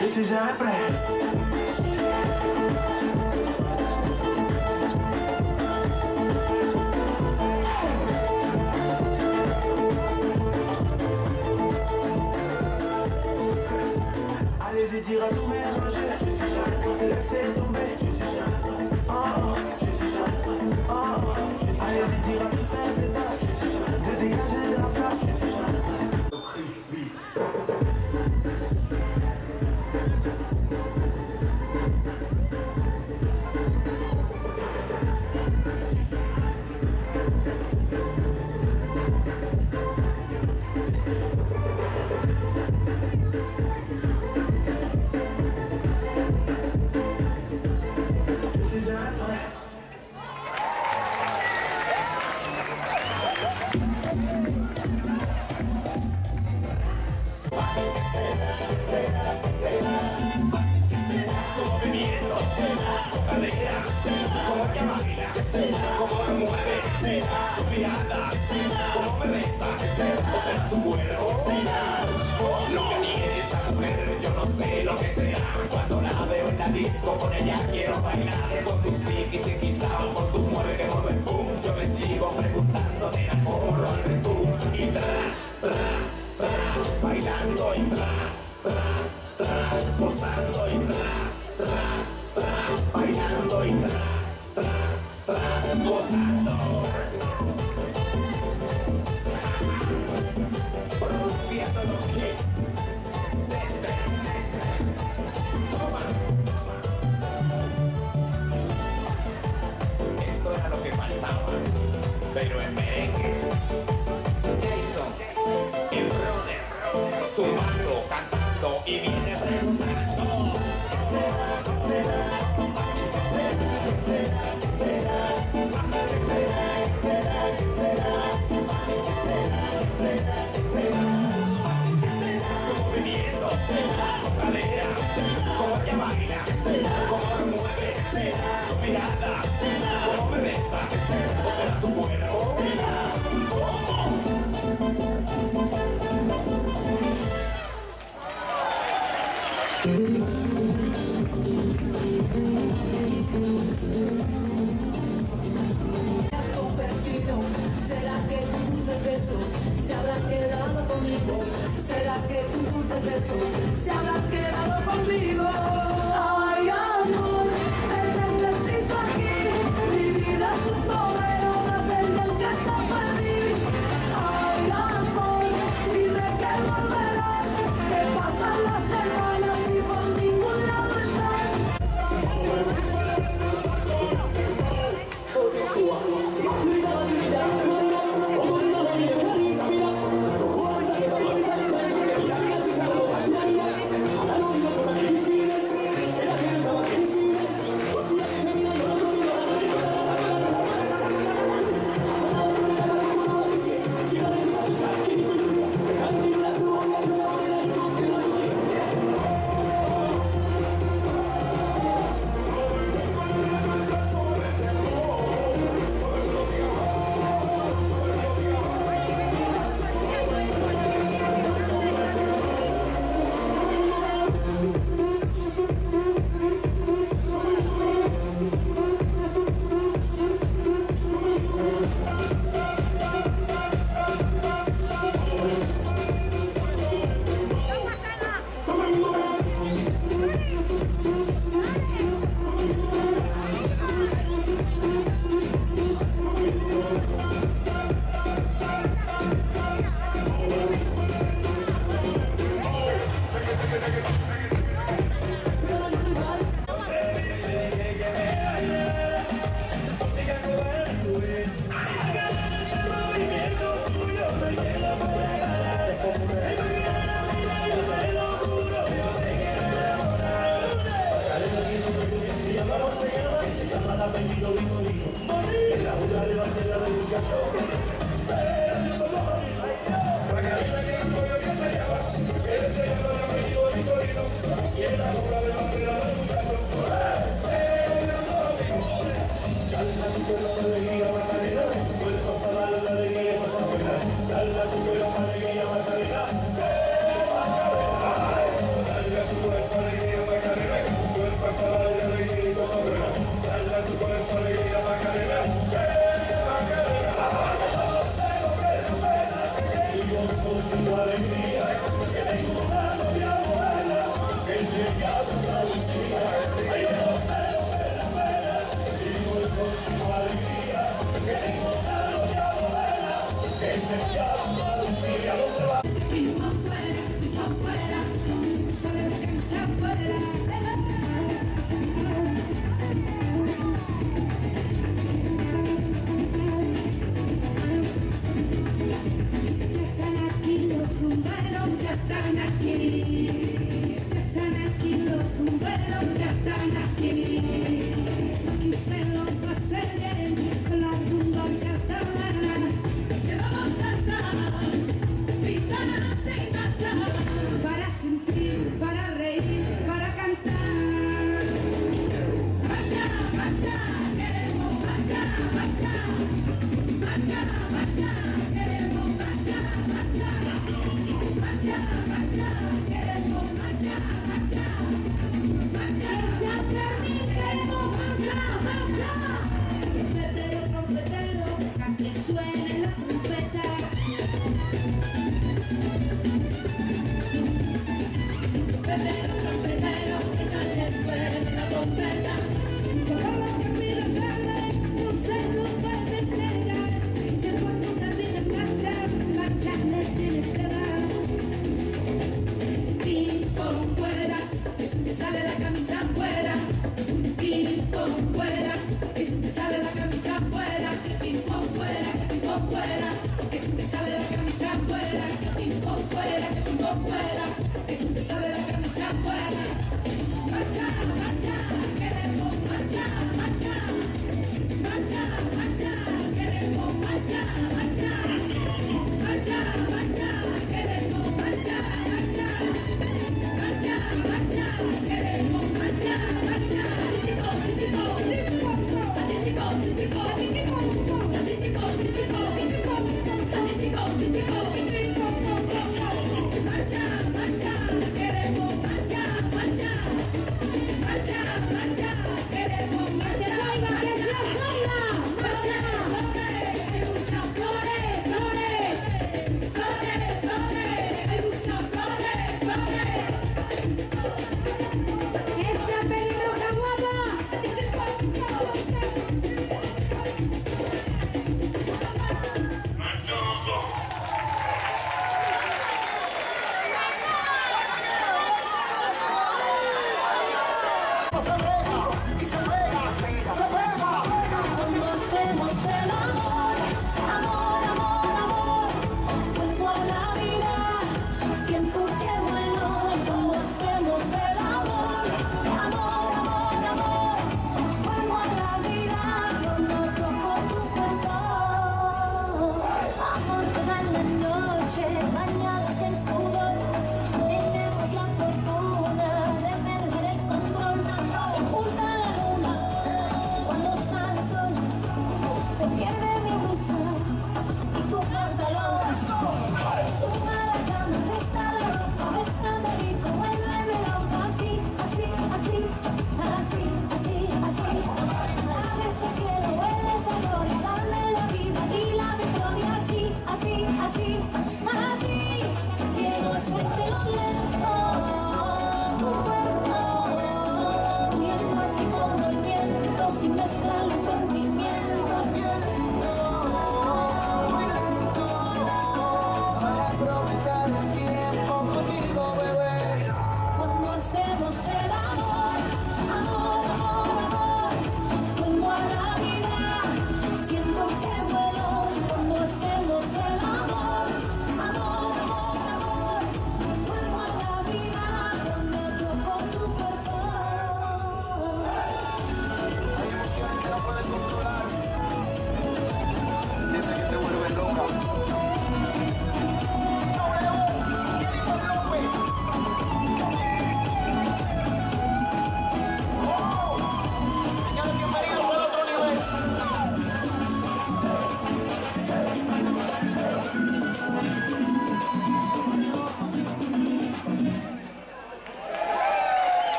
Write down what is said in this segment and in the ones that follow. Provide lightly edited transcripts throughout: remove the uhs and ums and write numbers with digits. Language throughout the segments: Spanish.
Je suis jamais prêt. Allez-y dire à tout mélanger. Je suis jamais prêt. Laissez tomber. Je suis jamais prêt. Oh, je suis jamais prêt. Oh, allez-y dire à tout faire des tasses. Je suis jamais prêt. De dégager de la place. Je suis jamais prêt. Le Chris Beat. Cómo me mueve, su mirada, cómo me besa, o será su cuerpo. Lo que tiene esa mujer, yo no sé lo que será. Cuando la veo en la disco, con ella quiero bailar. Con tu psiquis y quizá con tu mueve que mueve el boom. Yo me sigo preguntando, nena, ¿cómo lo haces tú? Y bailando y gozando y bailando y gozando. Produciendo los hits desde Toma. Esto era lo que faltaba, pero en merengue Jason, el brother, sumando, cantando y viene preguntando ¿qué será? ¿Qué será? Su movimiento, su cadera, cómo ella baila, cómo me mueve, su mirada, cómo me besa, o será su cuerpo. ¿Será que tus dulces besos se habrán quedado conmigo? ¿Será que tus dulces besos se habrán quedado conmigo? Ay, amor, te necesito aquí. Mi vida es un noveno más del que está para mí. Ay, amor, dime que volverás. Que pasan las semanas y por ningún lado estás. Let's go.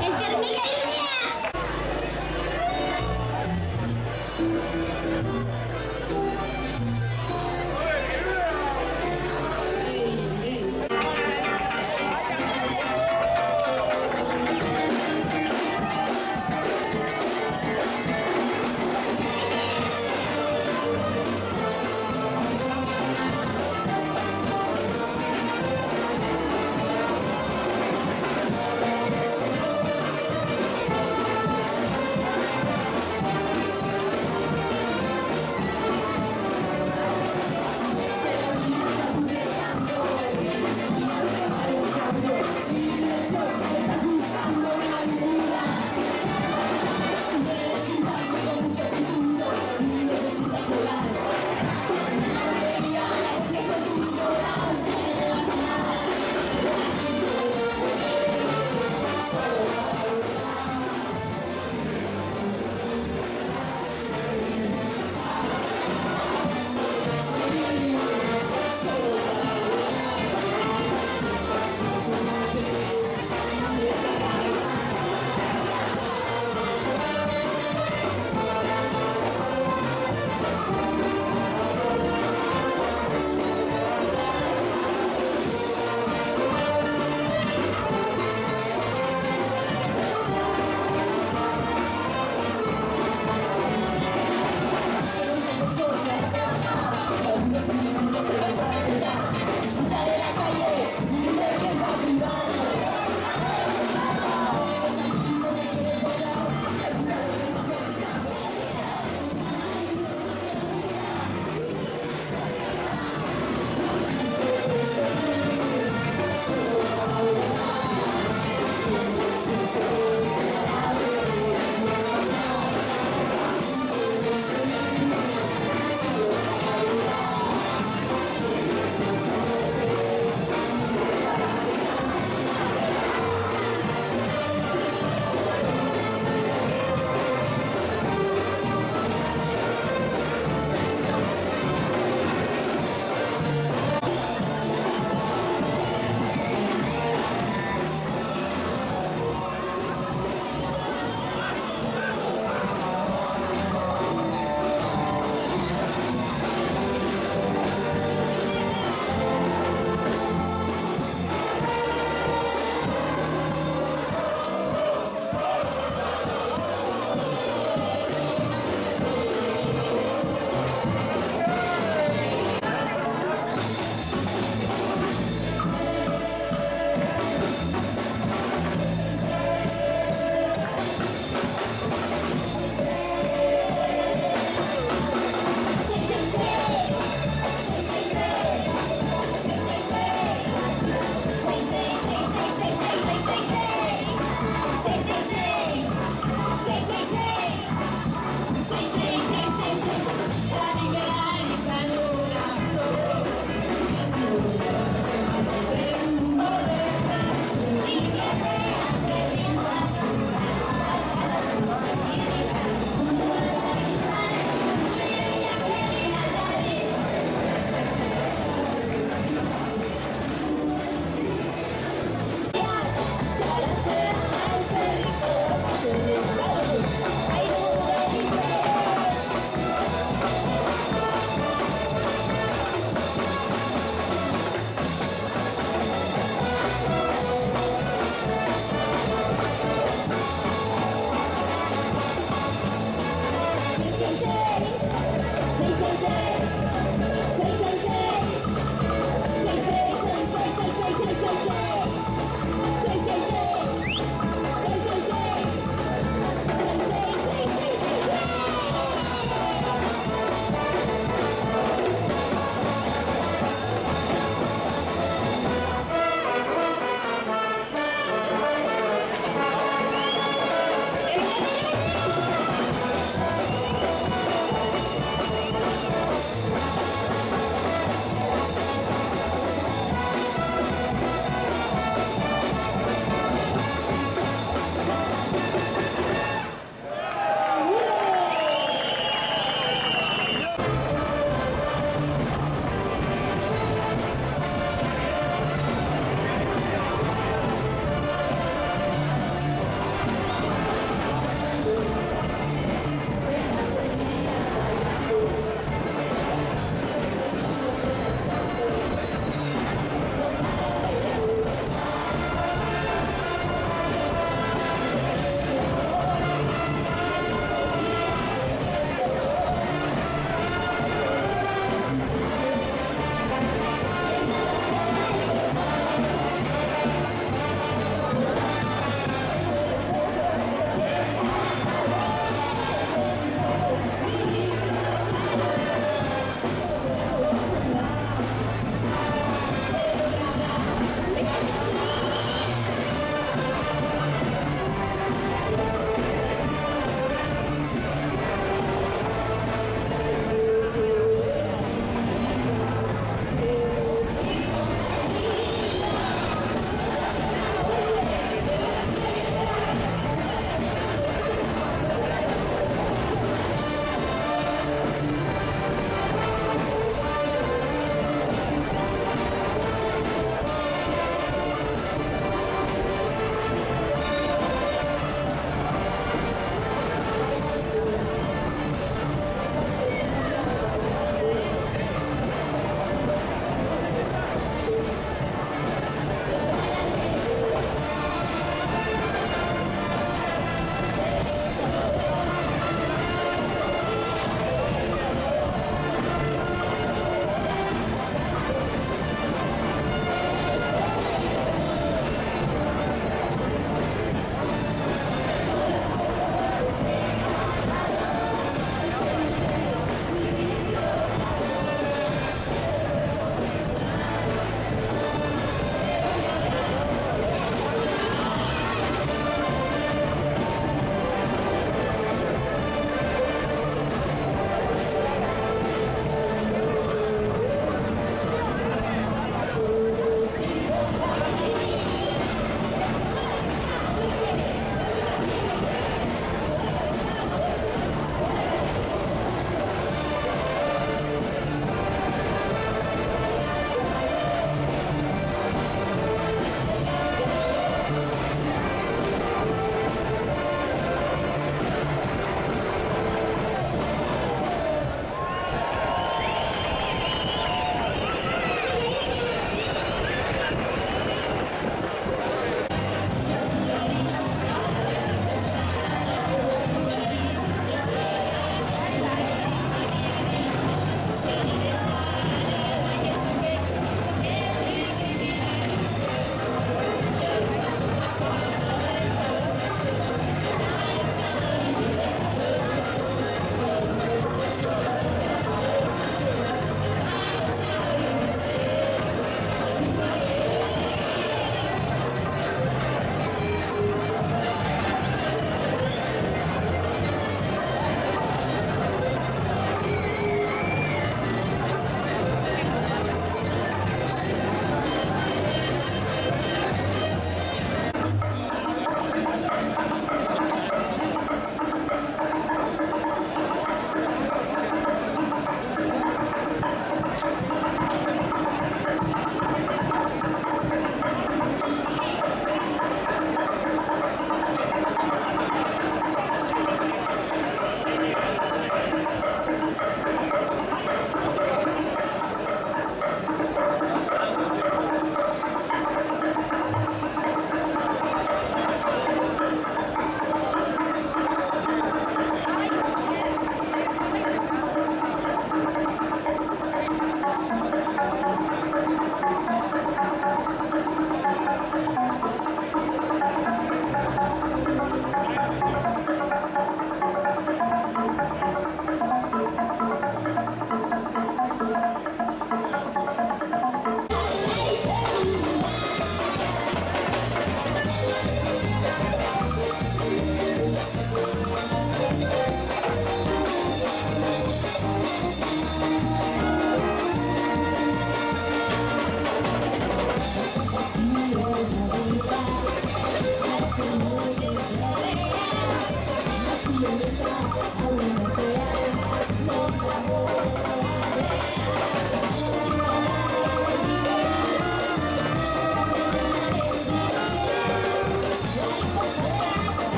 ¡Escarmilla Iruña!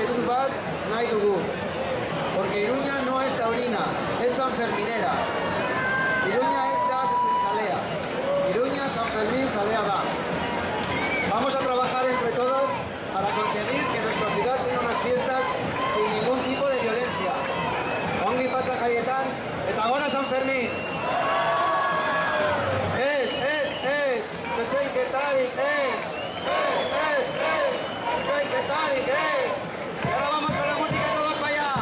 erut bat nahi dugu. Porque Iruña no es taurina, es sanferminera. Iruña es da sesensalea. Iruña San Fermín salea da. Vamos a trabajar entre todos para conseguir que nuestra ciudad tenga unas fiestas sin ningún tipo de violencia. Ongi pasa Jaietan, eta gora San Fermín. Zezenketarik ez. Zezenketarik ez. Y ahora vamos con la música todos para allá.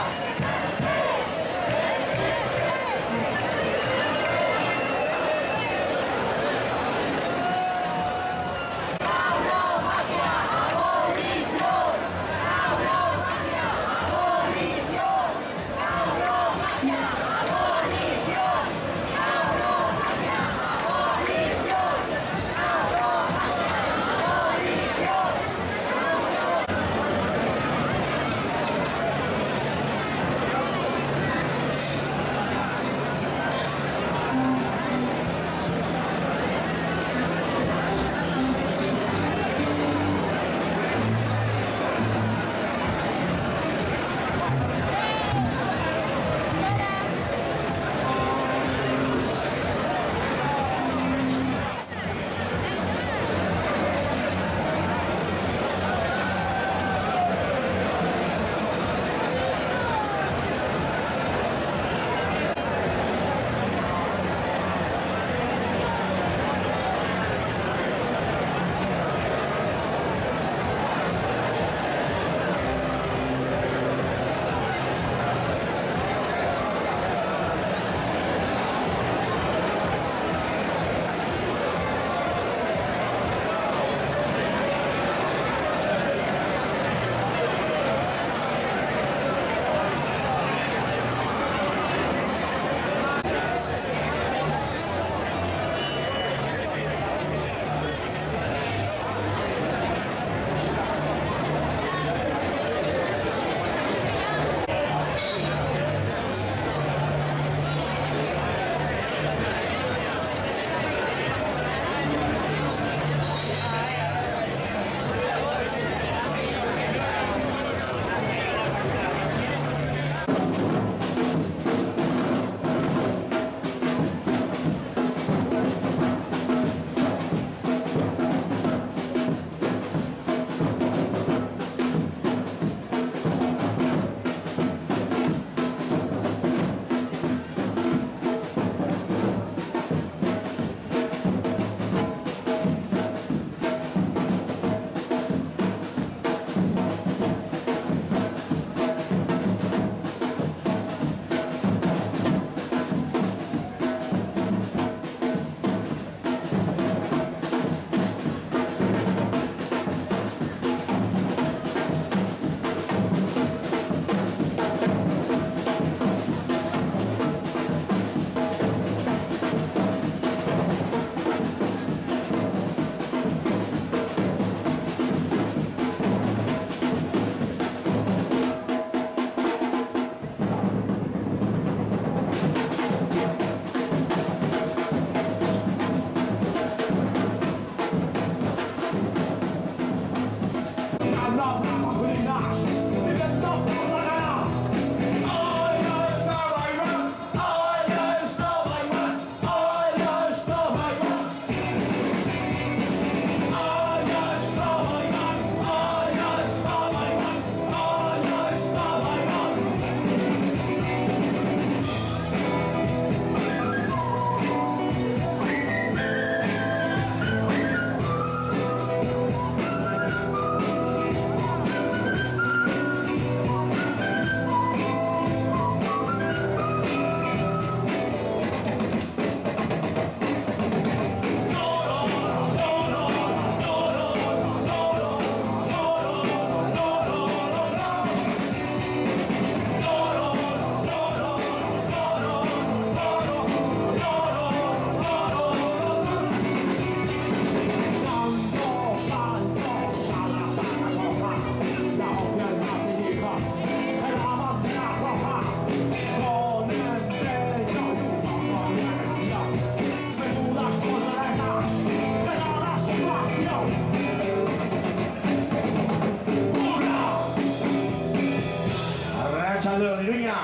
Iruña.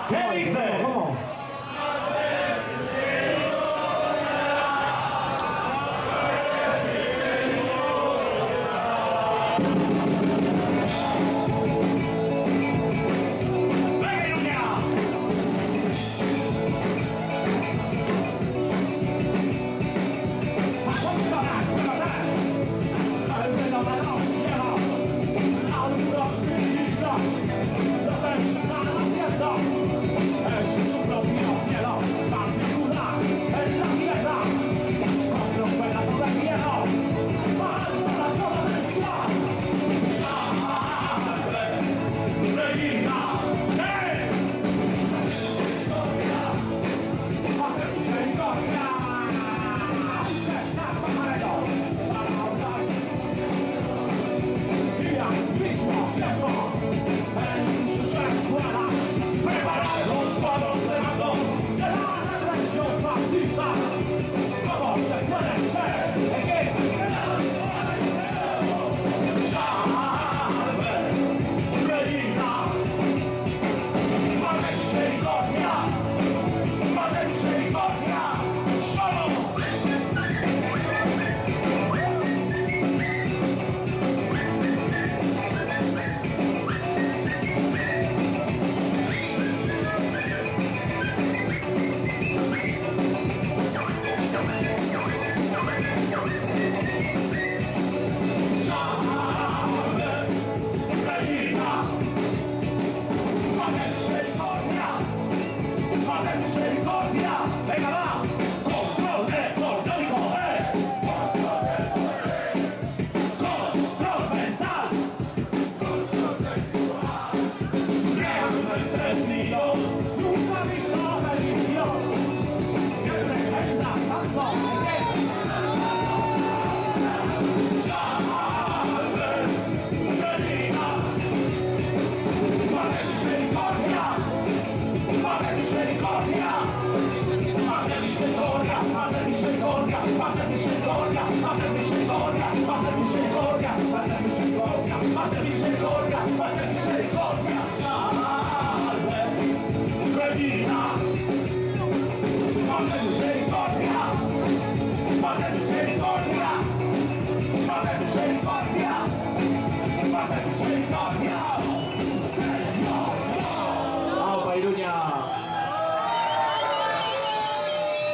¿Qué dice? ¿Cómo?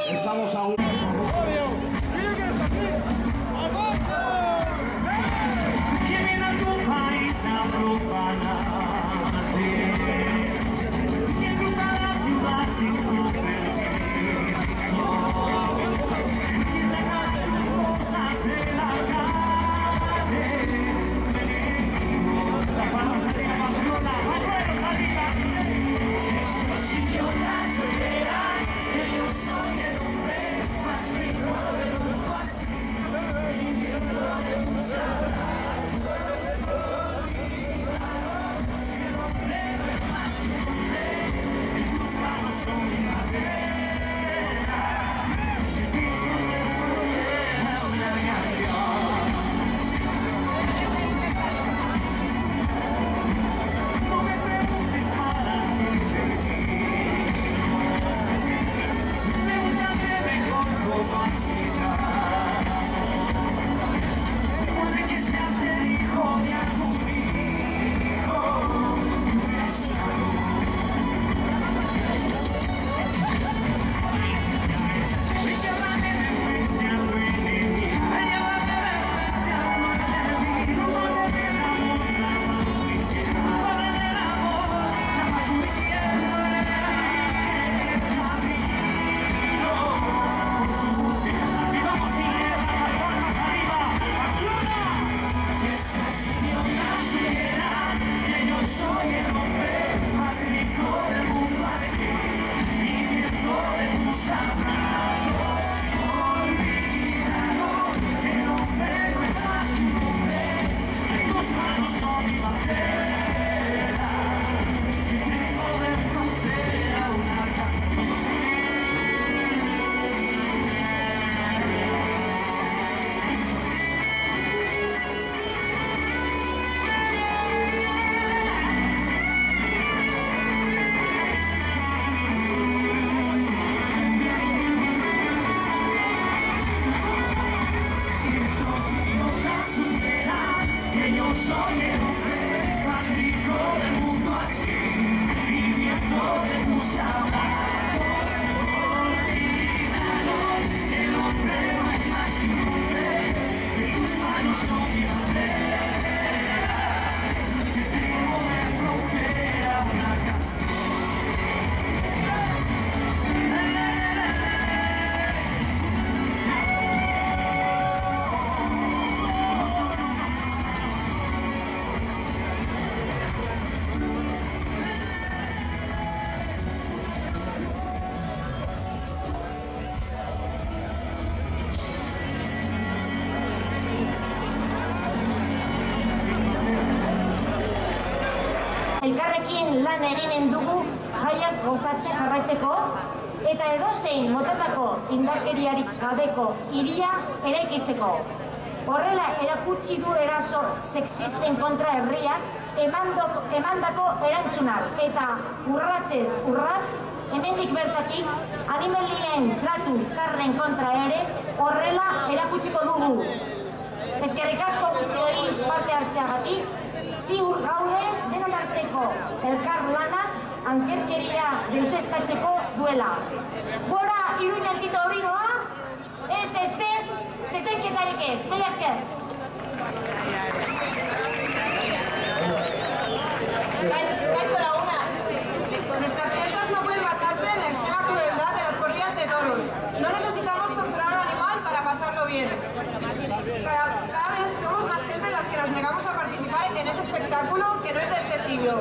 Estamos aún. Que viene a tu país a profanarte, que cruza la ciudad sin tu permiso, que saca tus cosas de la calle, zapatos de Elkarrekin lan eginen dugu jaiaz gozatzen jarraitzeko eta edozein motatako indarkeriarik gabeko hiria eraikitzeko. Horrela erakutsi du eraso sexisten kontra herriak emandako erantzunak eta urratsez urrats hemendik bertatik animalien tratu txarren kontra ere horrela erakutsiko dugu. Eskerrik asko guztioi parte hartzeagatik. Ziur gaude denon arteko elkar lanak ankerkeria deusestatzeko duela. Gora Iruña Tito Taurinoa, ez, zezenketarik ez, mila esker. Kaixo laguna, nuestras fiestas no pueden basarse en la extrema crueldad de las corridas de toros. No necesitamos torturar a un animal para pasarlo bien. Cada vez somos más gente las que nos negamos a participar en ese espectáculo que no es de este siglo.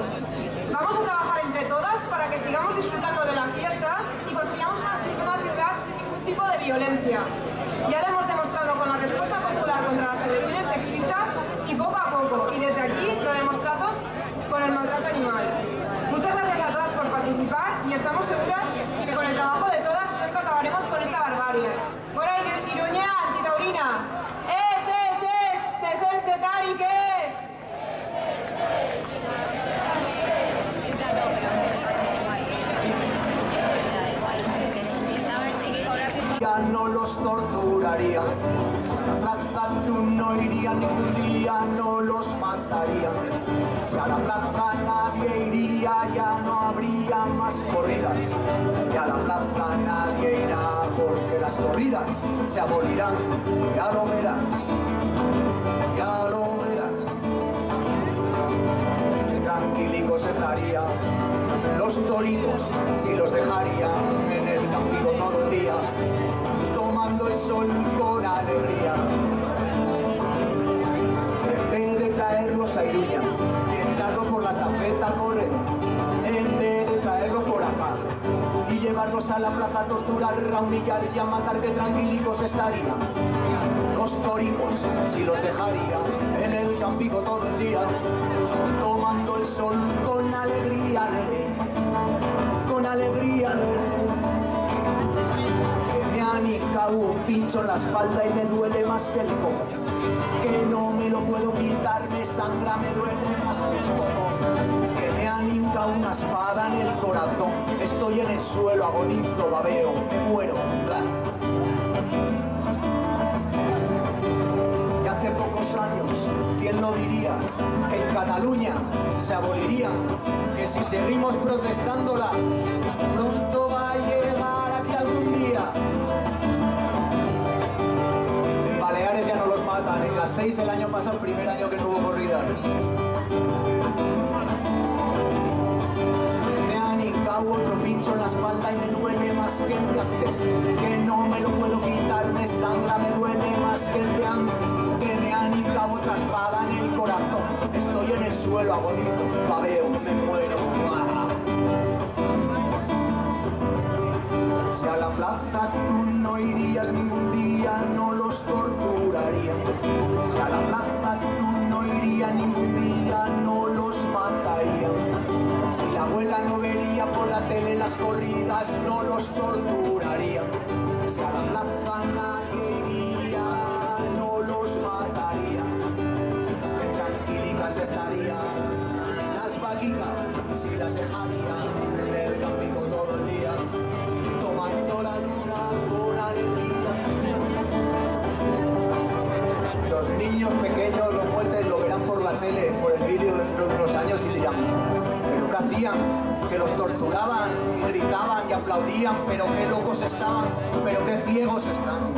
Vamos a trabajar entre todas para que sigamos disfrutando de la fiesta y consigamos una ciudad sin ningún tipo de violencia. Ya lo hemos demostrado con la respuesta popular contra las agresiones sexistas y poco a poco, y desde aquí lo demostramos con el maltrato animal. Muchas gracias a todas por participar y estamos seguras que con el trabajo de todas pronto acabaremos con esta barbarie. Gora Iruña Antitaurina! ¿Y qué? Ya no los torturaría, si a la plaza tú no irías ningún día, no los mataría. Si a la plaza nadie iría, ya no habría más corridas. Y a la plaza nadie irá, porque las corridas se abolirán. Ya lo verás, ya lo verás. Qué tranquilicos estarían los toricos si los dejarían en el campico todo el día, tomando el sol con alegría. En vez de traerlos a Iruña y echarlo por la estafeta a correr, en vez de traerlo por acá y llevarlos a la plaza a torturar, a humillar y a matar, que tranquilicos estarían los toricos si los dejaría en el campico todo el día, tomando el sol con alegría, con alegría. Que me han hincado un pincho en la espalda y me duele más que el coco, que no me lo puedo quitar, me sangra, me duele más que el coco. Que me han hincado una espada en el corazón, estoy en el suelo, agonizo, babeo, me muero. Y hace pocos años, ¿quién no diría que en Cataluña se abolirían? Que si seguimos protestándola, pronto va a llegar aquí algún día. En Baleares ya no los matan, en Gasteiz el año pasado, el primer año que no hubo corridas. Me han hincado otro pincho en la espalda y me duele más que el de antes. Que no me lo puedo quitar, me sangra, me duele más que el de antes. Que me han hincado otra espada en el corazón, estoy en el suelo, agonizo, babeo, me muero. Si a la plaza tú no irías ningún día, no los torturarían. Si a la plaza tú no irías ningún día, no los matarían. Si la abuela no vería por la tele las corridas, no los torturarían. Si a la plaza nadie iría, no los matarían. Qué tranquilicas estarían las vaquitas si las dejarían en el campico todo el día, tomando la luna con alegría. Los niños pequeños, los muetes, lo verán por la tele, por el vídeo dentro de unos años y dirán: ¿pero qué hacían? Que los torturaban y gritaban y aplaudían, pero qué locos estaban, pero qué ciegos están.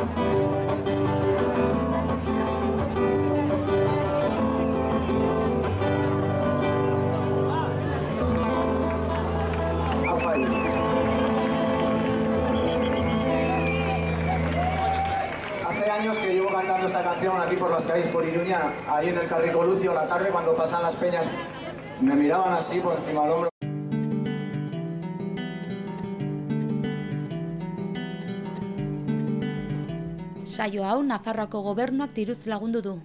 canción aquí por las calles, por Iruña, ahí en el Carrico Lucio, la tarde cuando pasan las peñas, me miraban así por encima del hombro. Saio hau Nafarroako Gobernuak diruz lagundu du.